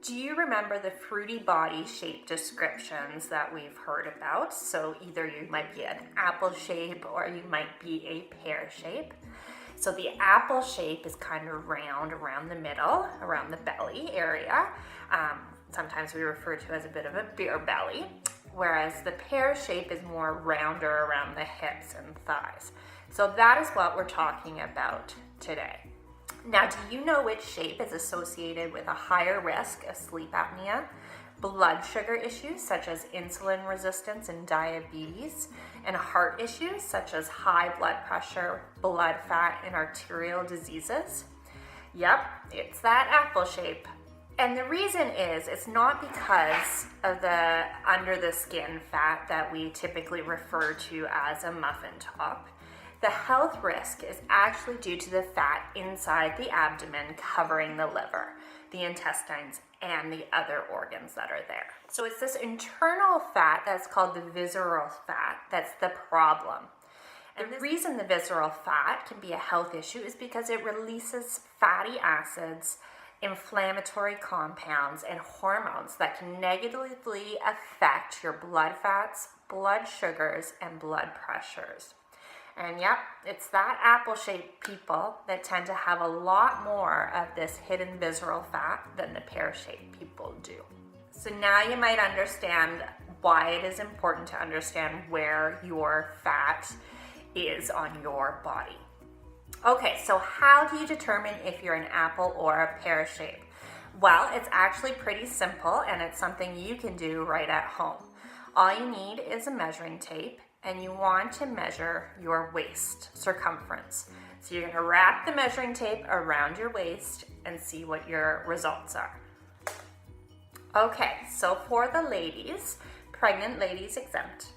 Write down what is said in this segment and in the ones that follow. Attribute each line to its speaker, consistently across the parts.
Speaker 1: Do you remember the fruity body shape descriptions that we've heard about? So either you might be an apple shape or you might be a pear shape. So the apple shape is kind of round around the middle, around the belly area. Sometimes we refer to as a bit of a beer belly, whereas the pear shape is more rounder around the hips and thighs. So that is what we're talking about today. Now, do you know which shape is associated with a higher risk of sleep apnea, blood sugar issues such as insulin resistance and diabetes, and heart issues such as high blood pressure, blood fat, and arterial diseases? Yep, it's that apple shape. And the reason is, it's not because of the under the skin fat that we typically refer to as a muffin top. The health risk is actually due to the fat inside the abdomen covering the liver, the intestines, and the other organs that are there. So it's this internal fat that's called the visceral fat that's the problem. And the reason the visceral fat can be a health issue is because it releases fatty acids, inflammatory compounds, and hormones that can negatively affect your blood fats, blood sugars, and blood pressures. And yep, it's that apple-shaped people that tend to have a lot more of this hidden visceral fat than the pear-shaped people do. So now you might understand why it is important to understand where your fat is on your body. Okay, so how do you determine if you're an apple or a pear shape? Well, it's actually pretty simple, and it's something you can do right at home. All you need is a measuring tape, and you want to measure your waist circumference. So you're gonna wrap the measuring tape around your waist and see what your results are. Okay, so for the ladies, pregnant ladies exempt,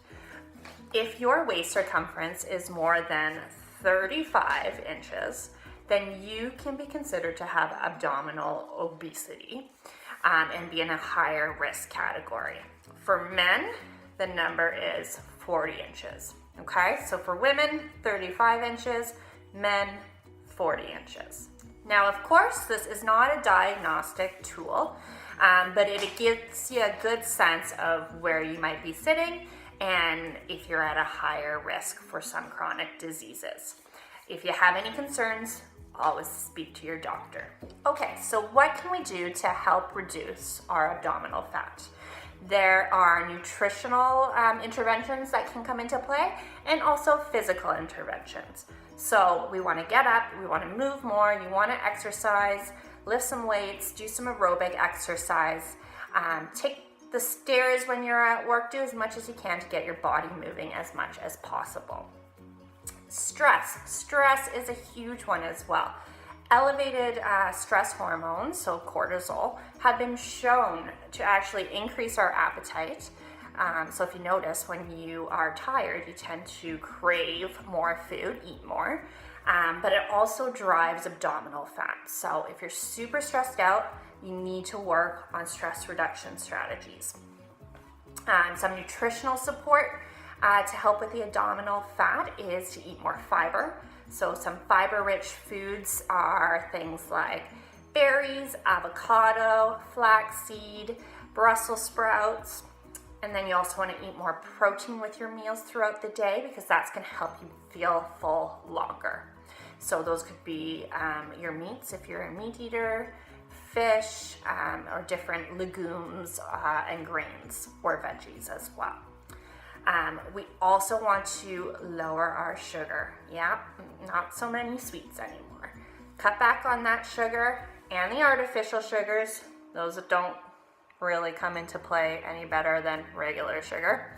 Speaker 1: if your waist circumference is more than 35 inches, then you can be considered to have abdominal obesity and be in a higher risk category. For men, the number is 40 inches, okay? So for women, 35 inches, men, 40 inches. Now, of course, this is not a diagnostic tool, but it gives you a good sense of where you might be sitting and if you're at a higher risk for some chronic diseases. If you have any concerns, always speak to your doctor. Okay, so what can we do to help reduce our abdominal fat? There are nutritional interventions that can come into play, and also physical interventions. So we want to get up, we want to move more, you want to exercise, lift some weights, do some aerobic exercise, take the stairs when you're at work, do as much as you can to get your body moving as much as possible. Stress is a huge one as well. Elevated stress hormones, so cortisol, have been shown to actually increase our appetite. So if you notice, when you are tired, you tend to crave more food, eat more, but it also drives abdominal fat. So if you're super stressed out, you need to work on stress reduction strategies. Some nutritional support to help with the abdominal fat is to eat more fiber. So some fiber-rich foods are things like berries, avocado, flaxseed, Brussels sprouts, and then you also want to eat more protein with your meals throughout the day because that's going to help you feel full longer. So those could be your meats if you're a meat eater, fish, or different legumes and grains or veggies as well. We also want to lower our sugar. Yeah, not so many sweets anymore. Cut back on that sugar and the artificial sugars. Those that don't really come into play any better than regular sugar.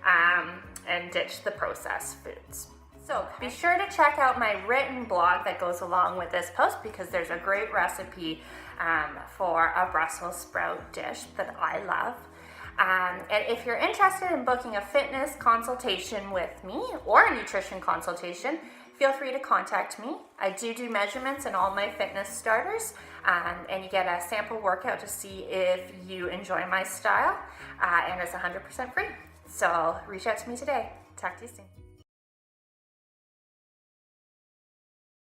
Speaker 1: And ditch the processed foods. So be sure to check out my written blog that goes along with this post because there's a great recipe for a Brussels sprout dish that I love. And if you're interested in booking a fitness consultation with me or a nutrition consultation, feel free to contact me. I do measurements in all my fitness starters, and you get a sample workout to see if you enjoy my style, and it's 100% free. So reach out to me today. Talk to you soon.